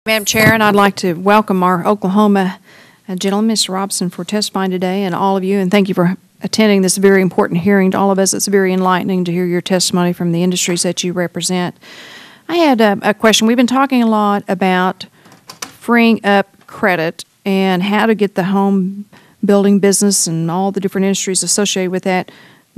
Madam Chair, and I'd like to welcome our Oklahoma gentleman, Mr. Robson, for testifying today, and all of you, and thank you for attending this very important hearing. To all of us, it's very enlightening to hear your testimony from the industries that you represent. I had a question. We've been talking a lot about freeing up credit and how to get the home building business and all the different industries associated with that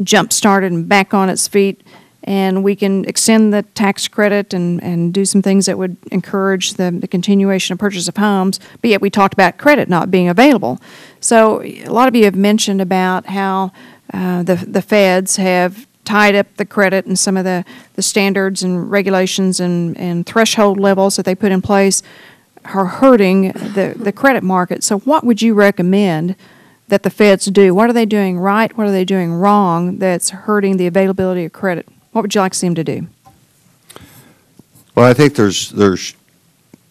jump-started and back on its feet. And we can extend the tax credit and do some things that would encourage the continuation of purchase of homes, but yet we talked about credit not being available. So a lot of you have mentioned about how the feds have tied up the credit and some of the standards and regulations and threshold levels that they put in place are hurting the credit market. So what would you recommend that the feds do? What are they doing right? What are they doing wrong that's hurting the availability of credit? What would you like to see them to do? Well, I think there's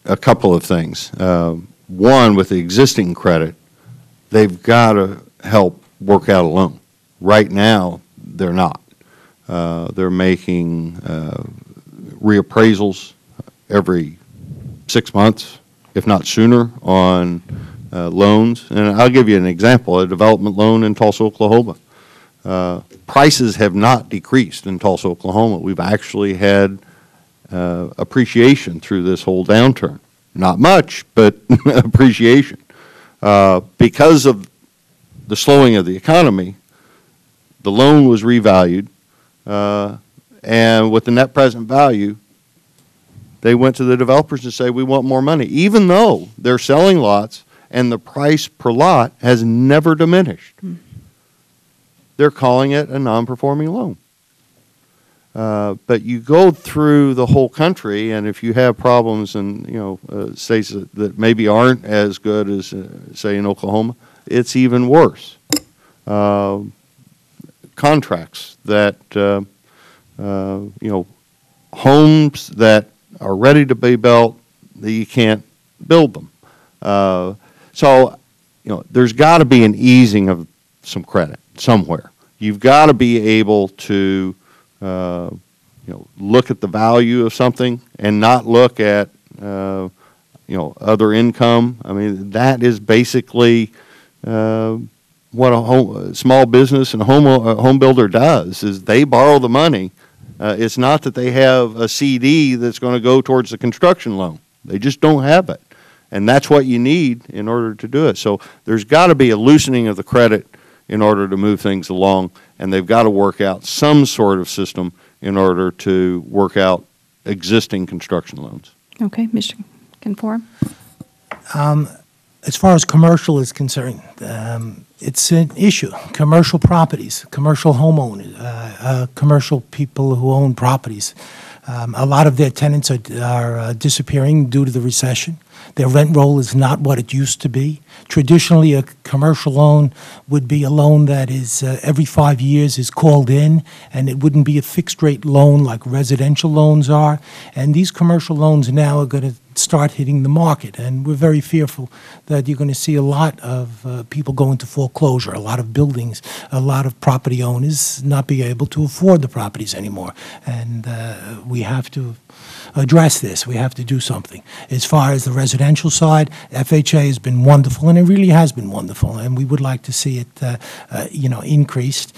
a couple of things. One, with the existing credit, they've got to help work out a loan. Right now, they're not. They're making reappraisals every 6 months, if not sooner, on loans. And I'll give you an example, a development loan in Tulsa, Oklahoma. Prices have not decreased in Tulsa, Oklahoma. We've actually had appreciation through this whole downturn. Not much, but appreciation. Because of the slowing of the economy, the loan was revalued, and with the net present value, they went to the developers to say, we want more money, even though they're selling lots and the price per lot has never diminished. They're calling it a non-performing loan. But you go through the whole country, and if you have problems in states that maybe aren't as good as, say, in Oklahoma, it's even worse. Contracts that, homes that are ready to be built, that you can't build them. So, there's got to be an easing of some credit somewhere. You've got to be able to, look at the value of something and not look at, other income. I mean, that is basically what a small business and a home builder does, is they borrow the money. It's not that they have a CD that's going to go towards the construction loan. They just don't have it. And that's what you need in order to do it. So there's got to be a loosening of the credit in order to move things along, and they've got to work out some sort of system in order to work out existing construction loans. Okay, Mr. Conform. As far as commercial is concerned, it's an issue. Commercial properties, commercial homeowners, commercial people who own properties. A lot of their tenants are disappearing due to the recession. Their rent roll is not what it used to be. Traditionally, a commercial loan would be a loan that is every 5 years is called in, and it wouldn't be a fixed rate loan like residential loans are. And these commercial loans now are going to start hitting the market, and we're very fearful that you're going to see a lot of people go into foreclosure, a lot of buildings, a lot of property owners not be able to afford the properties anymore. And we have to address this. We have to do something. As far as the residential side, FHA has been wonderful, and it really has been wonderful, and we would like to see it, increased.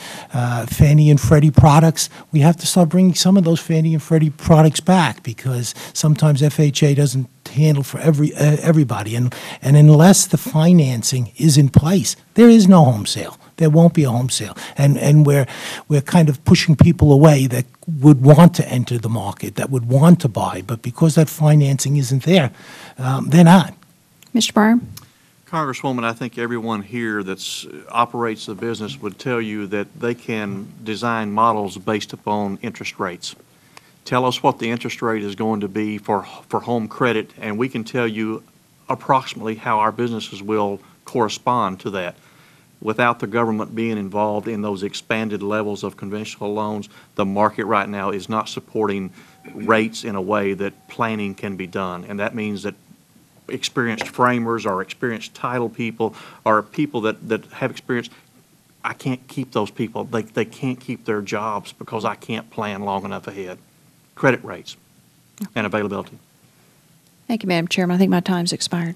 Fannie and Freddie products, we have to start bringing some of those Fannie and Freddie products back, because sometimes FHA doesn't handle for everybody, and unless the financing is in place, there is no home sale. There won't be a home sale, and we're kind of pushing people away that would want to enter the market, that would want to buy, but because that financing isn't there, they're not. Mr. Breyer. Congresswoman, I think everyone here that operates the business would tell you that they can design models based upon interest rates. Tell us what the interest rate is going to be for home credit, and we can tell you approximately how our businesses will correspond to that. Without the government being involved in those expanded levels of conventional loans, the market right now is not supporting rates in a way that planning can be done. And that means that experienced framers or experienced title people or people that have experience, I can't keep those people. They can't keep their jobs because I can't plan long enough ahead. Credit rates and availability. Thank you, Madam Chairman. I think my time's expired.